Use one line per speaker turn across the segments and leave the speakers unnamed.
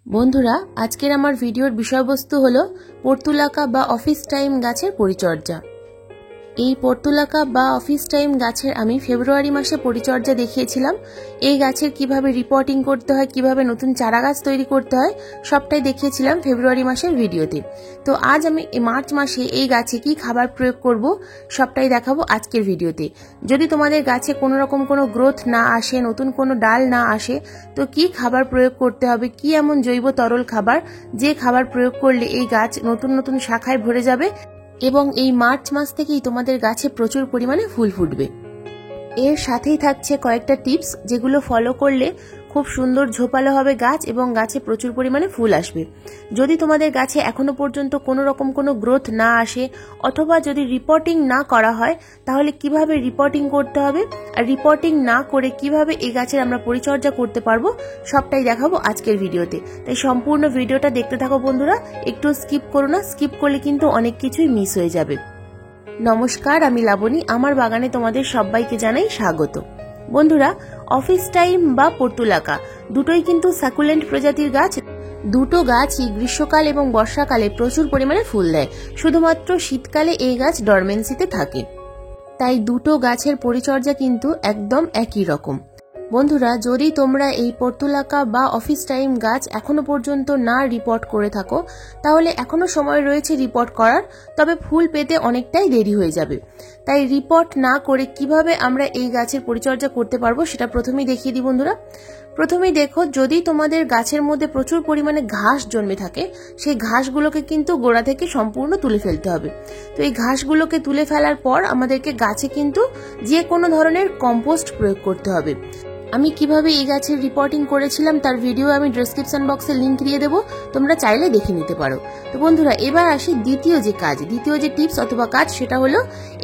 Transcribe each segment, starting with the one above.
বন্ধুরা, আজকের আমার ভিডিওর বিষয়বস্তু হলো পর্তুলাকা বা অফিস টাইম গাছের পরিচর্যা। এই পর্তুলাকা বা অফিস টাইম গাছের আমি ফেব্রুয়ারি মাসে পরিচর্যা দেখিয়েছিলাম। এই গাছের কিভাবে রিপোর্টিং করতে হয়, কিভাবে নতুন চারা গাছ তৈরি করতে হয়, সবটাই দেখিয়েছিলাম ফেব্রুয়ারি মাসের ভিডিওতে। তো আজ আমি মার্চ মাসে এই গাছে কি খাবার প্রয়োগ করব সবটাই দেখাবো আজকের ভিডিওতে। যদি তোমাদের গাছে কোনো রকম কোনো গ্রোথ না আসে, নতুন কোনো ডাল না আসে, তো কি খাবার প্রয়োগ করতে হবে, কি এমন জৈব তরল খাবার যে খাবার প্রয়োগ করলে এই গাছ নতুন নতুন শাখায় ভরে যাবে এবং এই মার্চ মাস থেকেই তোমাদের গাছে প্রচুর পরিমাণে ফুল ফুটবে। এর সাথেই থাকছে কয়েকটা টিপস যেগুলো ফলো করলে খুব সুন্দর ঝোপালো হবে গাছ এবং গাছে প্রচুর পরিমাণে ফুল আসবে। যদি তোমাদের গাছে এখনো পর্যন্ত কোনো রকম কোনো গ্রোথ না আসে অথবা যদি রিপোর্টিং না করা হয়, তাহলে কিভাবে রিপোর্টিং করতে হবে আর রিপোর্টিং না করে কিভাবে এই গাছের আমরা পরিচর্যা করতে পারবো সবটাই দেখাবো আজকের ভিডিওতে। তাই সম্পূর্ণ ভিডিওটা দেখতে থাকো বন্ধুরা, একটু স্কিপ করো না, স্কিপ করলে কিন্তু অনেক কিছুই মিস হয়ে যাবে। নমস্কার, আমি লাবণী, আমার বাগানে তোমাদের সবাইকে জানাই স্বাগত। বন্ধুরা, অফিস টাইম বা পর্তুলাকা দুটোই কিন্তু সাকুলেন্ট প্রজাতির গাছ। দুটো গাছই গ্রীষ্মকাল এবং বর্ষাকালে প্রচুর পরিমাণে ফুল দেয়, শুধুমাত্র শীতকালে এই গাছ ডরমেন্সিতে থাকে। তাই দুটো গাছের পরিচর্যা কিন্তু একদম একই রকম। বন্ধুরা, যদি তোমরা এই পর্তুলাকা বা অফিস টাইম গাছ এখনো পর্যন্ত না রিপোর্ট করে থাকো, তাহলে এখনো সময় রয়েছে রিপোর্ট করার, তবে ফুল পেতে অনেকটাই দেরি হয়ে যাবে। তাই রিপোর্ট না করে কিভাবে আমরা এই গাছের পরিচর্যা করতে পারবো সেটা প্রথমেই দেখিয়ে দিই বন্ধুরা। প্রথমেই দেখো, যদি তোমাদের গাছের মধ্যে প্রচুর পরিমাণে ঘাস জন্মে থাকে, সেই ঘাসগুলোকে কিন্তু গোড়া থেকে সম্পূর্ণ তুলে ফেলতে হবে। তো এই ঘাসগুলোকে তুলে ফেলার পর আমাদেরকে গাছে কিন্তু যে কোনো ধরনের কম্পোস্ট প্রয়োগ করতে হবে। আমি কিভাবে এই গাছের রিপোর্টিং করেছিলাম তার ভিডিও আমি ডেসক্রিপশন বক্সে লিংক দিয়ে দেবো, তোমরা চাইলে দেখে নিতে পারো। তো বন্ধুরা, এবার আসি দ্বিতীয় যে টিপস অথবা কাজ, সেটা হলো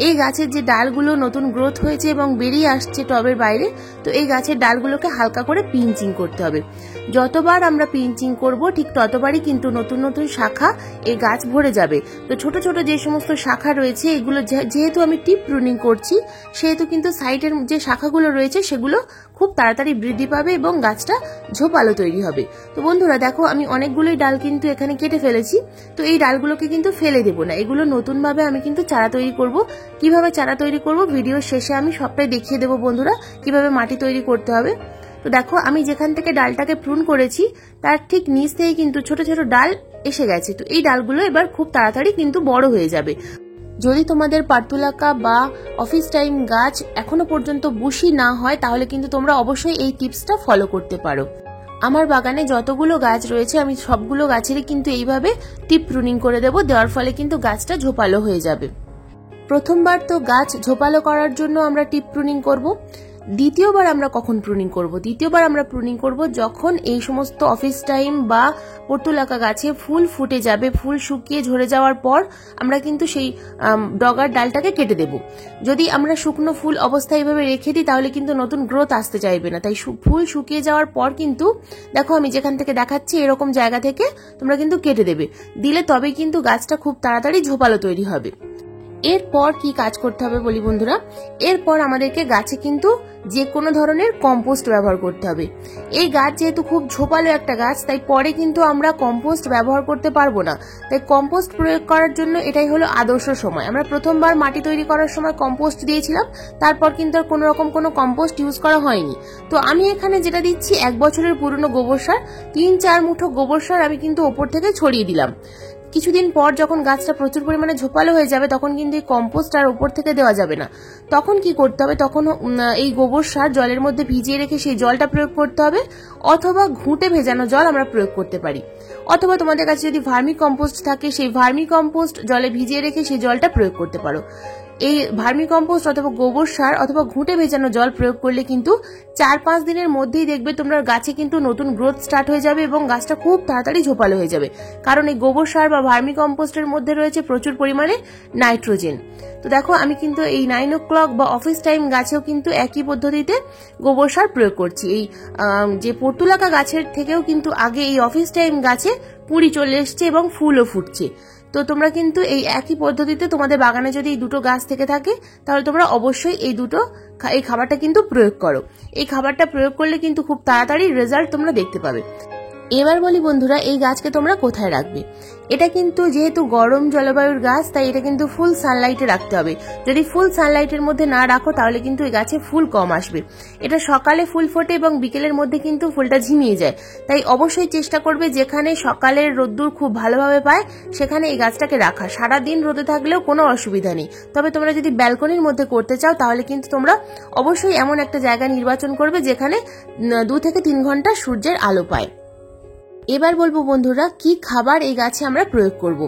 এই গাছের যে ডালগুলো নতুন গ্রোথ হয়েছে এবং বেরিয়ে আসছে টবের বাইরে, তো এই গাছের ডালগুলোকে হালকা করে পিঞ্চিং করতে হবে। যতবার আমরা পিঞ্চিং করব ঠিক ততবারই কিন্তু নতুন নতুন শাখা এই গাছ ভরে যাবে। তো ছোট ছোট যে সমস্ত শাখা রয়েছে এগুলো যেহেতু আমি টিপ প্রুনিং করছি, সেহেতু কিন্তু সাইডের যে শাখাগুলো রয়েছে সেগুলো খুব তাড়াতাড়ি বৃদ্ধি পাবে এবং গাছটা ঝোপালো তৈরি হবে। তো বন্ধুরা দেখো, আমি অনেকগুলোই ডাল কিন্তু এখানে কেটে ফেলেছি। তো এই ডালগুলোকে কিন্তু ফেলে দেবো না, এগুলো নতুন ভাবে আমি কিন্তু চারা তৈরি করব। কিভাবে চারা তৈরি করব ভিডিওর শেষে আমি সবটাই দেখিয়ে দেবো বন্ধুরা, কিভাবে মাটি তৈরি করতে হবে। তো দেখো, আমি যেখান থেকে ডালটাকে প্রুন করেছি তার ঠিক নিচ থেকে কিন্তু ছোট ছোট ডাল এসে গেছে। তো এই ডালগুলো এবার খুব তাড়াতাড়ি কিন্তু বড় হয়ে যাবে। যদি তোমাদের পর্তুলাকা বা অফিস টাইম গাছ এখনো পর্যন্ত বুশি না হয়, তাহলে কিন্তু তোমরা অবশ্যই এই টিপসটা ফলো করতে পারো। আমার বাগানে যতগুলো গাছ রয়েছে আমি সবগুলো গাছেরই কিন্তু এইভাবে টিপ প্রুনিং করে দেবো, দেওয়ার ফলে কিন্তু গাছটা ঝোপালো হয়ে যাবে। প্রথমবার তো গাছ ঝোপালো করার জন্য আমরা টিপ প্রুনিং করব। দ্বিতীয়বার আমরা কখন প্রুনিং করব? দ্বিতীয়বার আমরা প্রুনিং করব যখন এই সমস্ত অফিস টাইম বা পর্তুলাকা গাছে ফুল ফুটে যাবে, ফুল শুকিয়ে ঝরে যাওয়ার পর আমরা কিন্তু সেই ডগার ডালটাকে কেটে দেব। যদি আমরা শুকনো ফুল অবস্থায় এভাবে রেখে দিই তাহলে কিন্তু নতুন গ্রোথ আসতে চাইবে না। তাই ফুল শুকিয়ে যাওয়ার পর কিন্তু দেখো আমি যেখান থেকে দেখাচ্ছি এরকম জায়গা থেকে তোমরা কিন্তু কেটে দেবে, দিলে তবেই কিন্তু গাছটা খুব তাড়াতাড়ি ঝোপালো তৈরি হবে। এরপর কি কাজ করতে হবে বলি বন্ধুরা, এরপর আমাদেরকে গাছে কিন্তু যে কোনো ধরনের কম্পোস্ট ব্যবহার করতে হবে। এই গাছ যেহেতু খুব ঝোপালো একটা গাছ, তাই পরে কিন্তু আমরা কম্পোস্ট ব্যবহার করতে পারবো না। তাই কম্পোস্ট প্রয়োগ করার জন্য এটাই হলো আদর্শ সময়। আমরা প্রথমবার মাটি তৈরি করার সময় কম্পোস্ট দিয়েছিলাম, তারপর কিন্তু আর কোনো রকম কোনো কম্পোস্ট ইউজ করা হয়নি। তো আমি এখানে যেটা দিচ্ছি 1 বছরের পুরনো গোবর সার, 3-4 মুঠো গোবর সার আমি কিন্তু ওপর থেকে ছড়িয়ে দিলাম। কিছুদিন পর যখন গাছটা প্রচুর পরিমাণে ঝোপালো হয়ে যাবে তখন কিন্তু এই কম্পোস্ট আর উপর থেকে দেওয়া যাবে না। তখন কি করতে হবে, তখন এই গোবর সার জলের মধ্যে ভিজিয়ে রেখে সেই জলটা প্রয়োগ করতে হবে, অথবা ঘুঁটে ভেজানো জল আমরা প্রয়োগ করতে পারি। অথবা তোমাদের কাছে যদি ভার্মি কম্পোস্ট থাকে, সেই ভার্মি কম্পোস্ট জলে ভিজিয়ে রেখে সেই জলটা প্রয়োগ করতে পারো। এই ভার্মি কম্পোস্ট অথবা গোবর সার অথবা ঘুঁটে ভেজানো জল প্রয়োগ করলে কিন্তু 4-5 দিনের মধ্যেই দেখবে তোমরা গাছে কিন্তু নতুন গ্রোথ স্টার্ট হয়ে যাবে এবং গাছটা খুব তাড়াতাড়ি ঝোপালো হয়ে যাবে। কারণ এই গোবর সার বা ভার্মি কম্পোস্টের মধ্যে রয়েছে প্রচুর পরিমাণে নাইট্রোজেন। তো দেখো, আমি কিন্তু এই 9 o'clock বা অফিস টাইম গাছেও কিন্তু একই পদ্ধতিতে গোবর সার প্রয়োগ করছি। এই যে পর্তুলাকা গাছের থেকেও কিন্তু আগে এই অফিস টাইম গাছে কুঁড়ি চলে এসছে এবং ফুলও ফুটছে। তো তোমরা কিন্তু এই একই পদ্ধতিতে তোমাদের বাগানে যদি এই দুটো গাছ থেকে থাকে তাহলে তোমরা অবশ্যই এই খাবারটা কিন্তু প্রয়োগ করো। এই খাবারটা প্রয়োগ করলে কিন্তু খুব তাড়াতাড়ি রেজাল্ট তোমরা দেখতে পাবে। এবার বলি বন্ধুরা, এই গাছকে তোমরা কোথায় রাখবে। এটা কিন্তু যেহেতু গরম জলবায়ুর গাছ, তাই এটা কিন্তু ফুল সানলাইটে রাখতে হবে। যদি ফুল সানলাইটের মধ্যে না রাখো তাহলে কিন্তু এই গাছে ফুল কম আসবে। এটা সকালে ফুল ফোটে এবং বিকেলের মধ্যে কিন্তু ফুলটা ঝিমিয়ে যায়। তাই অবশ্যই চেষ্টা করবে যেখানে সকালের রোদ্দুর খুব ভালোভাবে পায় সেখানে এই গাছটাকে রাখা। সারাদিন রোদে থাকলেও কোনো অসুবিধা নেই। তবে তোমরা যদি ব্যালকনির মধ্যে করতে চাও তাহলে কিন্তু তোমরা অবশ্যই এমন একটা জায়গা নির্বাচন করবে যেখানে 2 থেকে 3 ঘন্টা সূর্যের আলো পায়। এবার বলবো বন্ধুরা, কি খাবার এই গাছে আমরা প্রয়োগ করব।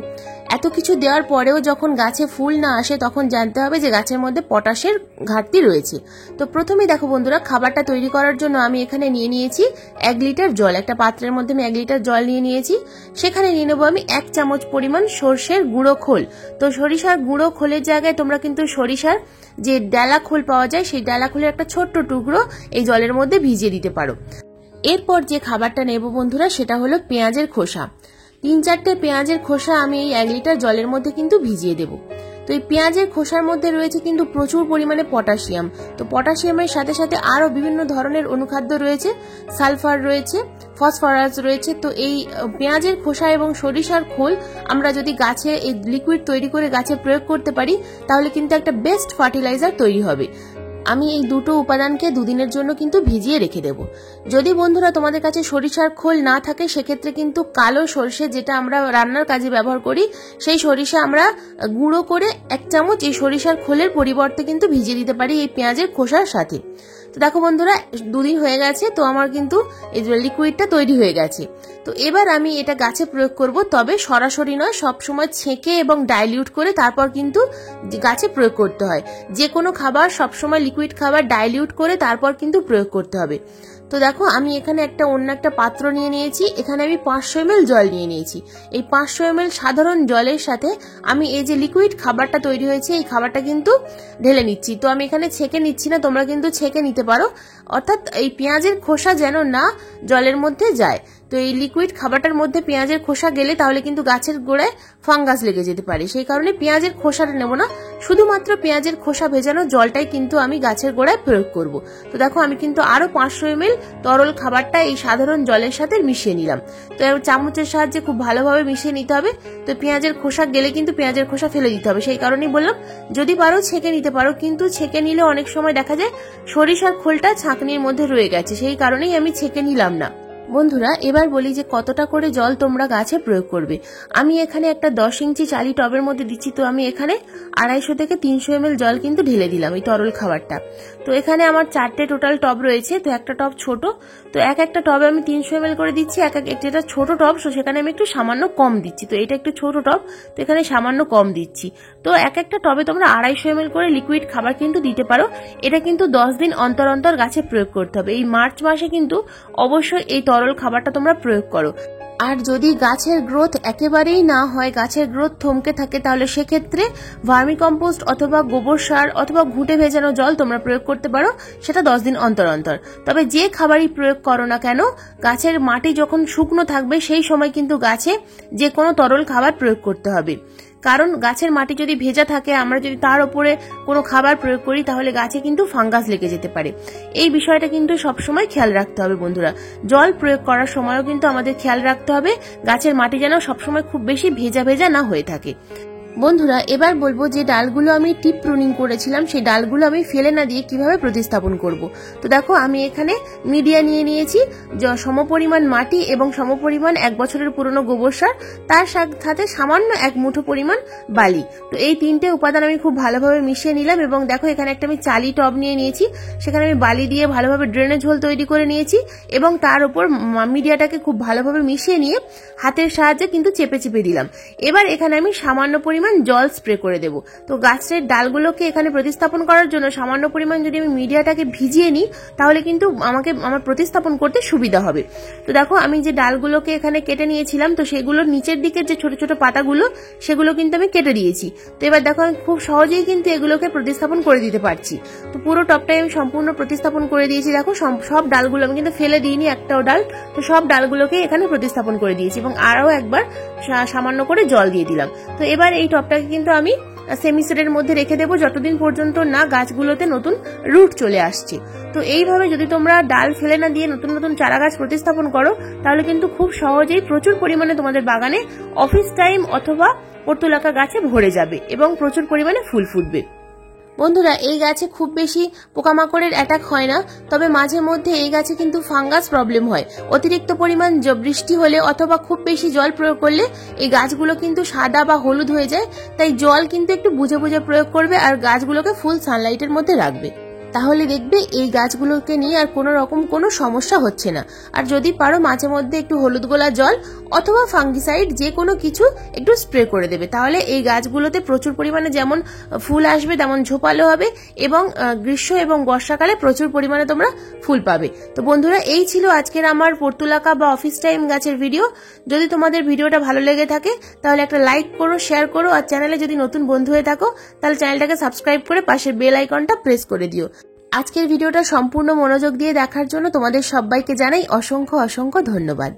এত কিছু দেওয়ার পরেও যখন গাছে ফুল না আসে তখন জানতে হবে যে গাছের মধ্যে পটাশের ঘাটতি রয়েছে। তো প্রথমেই দেখো বন্ধুরা, খাবারটা তৈরি করার জন্য আমি এখানে নিয়ে নিয়েছি 1 লিটার জল। একটা পাত্রের মধ্যে আমি 1 লিটার জল নিয়ে নিয়েছি। সেখানে নিয়ে নেবো আমি 1 চামচ পরিমাণ সর্ষের গুঁড়ো খোল। তো সরিষার গুঁড়ো খোলের জায়গায় তোমরা কিন্তু সরিষার যে ডালা খোল পাওয়া যায় সেই ডালা খোলের একটা ছোট্ট টুকরো এই জলের মধ্যে ভিজিয়ে দিতে পারো। এরপর যে খাবারটা নেব বন্ধুরা সেটা হলো পেঁয়াজের খোসা। 3-4টে পেঁয়াজের খোসা আমি এই 1 লিটার জলের মধ্যে কিন্তু ভিজিয়ে দেব। তো এই পেঁয়াজের খোসার মধ্যে রয়েছে কিন্তু প্রচুর পরিমাণে পটাশিয়াম। তো পটাশিয়ামের সাথে সাথে আরো বিভিন্ন ধরনের অনুখাদ্য রয়েছে, সালফার রয়েছে, ফসফরাস রয়েছে। তো এই পেঁয়াজের খোসা এবং সরিষার খোল আমরা যদি গাছে এই লিকুইড তৈরি করে গাছে প্রয়োগ করতে পারি তাহলে কিন্তু একটা বেস্ট ফার্টিলাইজার তৈরি হবে। আমি এই দুটো উপাদানকে 2 দিনের জন্য কিন্তু ভিজিয়ে রেখে দেব। যদি বন্ধুরা তোমাদের কাছে সরিষার খোল না থাকে সেক্ষেত্রে কিন্তু কালো সরষে, যেটা আমরা রান্নার কাজে ব্যবহার করি, সেই সরিষা আমরা গুঁড়ো করে 1 চামচ এই সরিষার খোলের পরিবর্তে কিন্তু ভিজিয়ে দিতে পারি এই পেঁয়াজের খোসার সাথে। তো দেখো বন্ধুরা, 2 দিন হয়ে গেছে, তো আমার কিন্তু এই লিকুইডটা তৈরি হয়ে গেছে। তো এবার আমি এটা গাছে প্রয়োগ করব, তবে সরাসরি নয়, সবসময় ছেঁকে এবং ডাইলিউট করে তারপর কিন্তু গাছে প্রয়োগ করতে হয়। যে কোনো খাবার সবসময় লিকুইড খাবার ডাইলিউট করে তারপর কিন্তু প্রয়োগ করতে হবে। তো দেখো আমি এখানে অন্য একটা পাত্র নিয়ে নিয়েছি। এখানে আমি 500 ml জল নিয়ে নিয়েছি। এই 500 ml সাধারণ জলের সাথে আমি এই যে লিকুইড খাবারটা তৈরি হয়েছে এই খাবারটা কিন্তু ঢেলে নিচ্ছি। তো আমি এখানে ছেঁকে নিচ্ছি না, তোমরা কিন্তু ছেঁকে নিতে পারো, অর্থাৎ এই পেঁয়াজের খোসা যেন না জলের মধ্যে যায়। তো এই লিকুইড খাবারটার মধ্যে পেঁয়াজের খোসা গেলে তাহলে কিন্তু গাছের গোড়ায় ফাঙ্গাস লেগে যেতে পারে। সেই কারণে পেঁয়াজের খোসাটা নেব না, শুধুমাত্র পেঁয়াজের খোসা ভেজানো জলটাই কিন্তু আমি গাছের গোড়ায় প্রয়োগ করব। তো দেখো আমি কিন্তু আরো 500 ml তরল খাবারটা এই সাধারণ জলের সাথে মিশিয়ে নিলাম। তো চামচের সাহায্যে খুব ভালোভাবে মিশিয়ে নিতে হবে। তো পেঁয়াজের খোসা গেলে কিন্তু পেঁয়াজের খোসা ফেলে দিতে হবে। সেই কারণেই বললাম যদি পারো ছেঁকে নিতে পারো, কিন্তু ছেঁকে নিলে অনেক সময় দেখা যায় সরিষার খোলটা ছাঁকনির মধ্যে রয়ে গেছে, সেই কারণেই আমি ছেঁকে নিলাম না। বন্ধুরা এবার বলি যে কতটা করে জল তোমরা গাছে প্রয়োগ করবে। আমি এখানে একটা 10 ইঞ্চি চালি টবের মধ্যে দিচ্ছি। তো আমি এখানে 250 থেকে 300 ml জল কিন্তু ঢেলে দিলাম এই তরল খাবারটা। তো এখানে আমার 4টে টোটাল টব রয়েছে, তো একটা টব ছোট, তো একটা টবে আমি 300 ml করে দিচ্ছি। এটা ছোট টব, তো সেখানে আমি একটু সামান্য কম দিচ্ছি। তো এটা একটু ছোট টব, তো এখানে সামান্য কম দিচ্ছি। তো একটা টবে তোমরা 250 ml করে লিকুইড খাবার কিন্তু দিতে পারো। এটা কিন্তু 10 দিন অন্তর অন্তর গাছে প্রয়োগ করতে হবে। এই মার্চ মাসে কিন্তু অবশ্যই এই তরল খাবারটা তোমরা প্রয়োগ করো। আর যদি গাছের গ্রোথ একেবারেই না হয়, গাছের গ্রোথ থমকে থাকে, তাহলে সেক্ষেত্রে ভার্মি কম্পোস্ট অথবা গোবর সার অথবা ঘুঁটে ভেজানো জল তোমরা প্রয়োগ করতে পারো, সেটা 10 দিন অন্তর অন্তর। তবে যে খাবারই প্রয়োগ করো না কেন, গাছের মাটি যখন শুকনো থাকবে সেই সময় কিন্তু গাছে যে কোনো তরল খাবার প্রয়োগ করতে হবে। কারণ গাছের মাটি যদি ভেজা থাকে, আমরা যদি তার উপরে কোনো খাবার প্রয়োগ করি তাহলে গাছে কিন্তু ফাঙ্গাস লেগে যেতে পারে। এই বিষয়টা কিন্তু সবসময় খেয়াল রাখতে হবে বন্ধুরা। জল প্রয়োগ করার সময়ও কিন্তু আমাদের খেয়াল রাখতে হবে গাছের মাটি যেন সবসময় খুব বেশি ভেজা ভেজা না হয়ে থাকে। বন্ধুরা এবার বলবো যে ডালগুলো আমি টিপ প্রুনিং করেছিলাম সেই ডালগুলো আমি ফেলে না দিয়ে কিভাবে প্রতিস্থাপন করব। তো দেখো আমি এখানে মিডিয়া নিয়ে নিয়েছি, সমপরিমাণ মাটি এবং সমপরিমাণ 1 বছরের পুরনো গোবর সার, তার সাথে সামান্য 1 মুঠো পরিমাণ বালি। তো এই 3টে উপাদান আমি খুব ভালোভাবে মিশিয়ে নিলাম। এবং দেখো এখানে একটা আমি চালি টব নিয়ে নিয়েছি, সেখানে আমি বালি দিয়ে ভালোভাবে ড্রেনেজ হোল তৈরি করে নিয়েছি এবং তার উপর মিডিয়াটাকে খুব ভালোভাবে মিশিয়ে নিয়ে হাতের সাহায্যে কিন্তু চেপে চেপে দিলাম। এবার এখানে আমি সামান্য পরিমাণ জল স্প্রে করে দেব। তো গাছের ডালগুলোকে এখানে প্রতিস্থাপন করার জন্য সামান্য পরিমাণ যদি আমি মিডিয়াটাকে ভিজিয়ে নিই তাহলে কিন্তু আমার প্রতিস্থাপন করতে সুবিধা হবে। তো দেখো আমি যে ডালগুলোকে এখানে কেটে নিয়েছিলাম, তো সেগুলোর নিচের দিকের যে ছোট ছোট পাতাগুলো সেগুলো কিন্তু আমি কেটে দিয়েছি। তো এবার দেখো আমি খুব সহজেই কিন্তু এগুলোকে প্রতিস্থাপন করে দিতে পারছি। তো পুরো টবটাই আমি সম্পূর্ণ প্রতিস্থাপন করে দিয়েছি। দেখো সব ডালগুলো আমি কিন্তু ফেলে দিইনি একটাও ডাল, তো সব ডালগুলোকে এখানে প্রতিস্থাপন করে দিয়েছি এবং আরো একবার সামান্য করে জল দিয়ে দিলাম। তো এবার এই টবটাকে কিন্তু আমি সেমিসেটের মধ্যে রেখে দেবো যতদিন পর্যন্ত না গাছগুলোতে নতুন রুট চলে আসছে। তো এইভাবে যদি তোমরা ডাল ফেলে না দিয়ে নতুন নতুন চারা গাছ প্রতিস্থাপন করো তাহলে কিন্তু খুব সহজেই প্রচুর পরিমাণে তোমাদের বাগানে অফিস টাইম অথবা পর্তুলাকা গাছে ভরে যাবে এবং প্রচুর পরিমাণে ফুল ফুটবে। বন্ধুরা, এই গাছে খুব বেশি পোকামাকড়ের অ্যাটাক হয় না, তবে মাঝে মধ্যে এই গাছে কিন্তু ফাঙ্গাস প্রবলেম হয়। অতিরিক্ত পরিমাণ বৃষ্টি হলে অথবা খুব বেশি জল প্রয়োগ করলে এই গাছগুলো কিন্তু সাদা বা হলুদ হয়ে যায়। তাই জল কিন্তু একটু বুঝে বুঝে প্রয়োগ করবে আর গাছগুলোকে ফুল সানলাইটের মধ্যে রাখবে, তাহলে দেখবে এই গাছগুলোকে নিয়ে আর কোনো রকম কোনো সমস্যা হচ্ছে না। আর যদি পারো মাঝে মধ্যে একটু হলুদ গোলা জল অথবা ফাঙ্গিসাইড যে কোনো কিছু একটু স্প্রে করে দেবে, তাহলে এই গাছগুলোতে প্রচুর পরিমাণে যেমন ফুল আসবে তেমন ঝোপালো হবে এবং গ্রীষ্ম এবং বর্ষাকালে প্রচুর পরিমাণে তোমরা ফুল পাবে। তো বন্ধুরা, এই ছিল আজকের আমার পর্তুলাকা বা অফিস টাইম গাছের ভিডিও। যদি তোমাদের ভিডিওটা ভালো লেগে থাকে তাহলে একটা লাইক করো, শেয়ার করো, আর চ্যানেলে যদি নতুন বন্ধু হয়ে থাকো তাহলে চ্যানেলটাকে সাবস্ক্রাইব করে পাশের বেল আইকনটা প্রেস করে দিও। আজকের ভিডিওটা সম্পূর্ণ মনোযোগ দিয়ে দেখার জন্য তোমাদের সবাইকে জানাই অসংখ্য অসংখ্য ধন্যবাদ।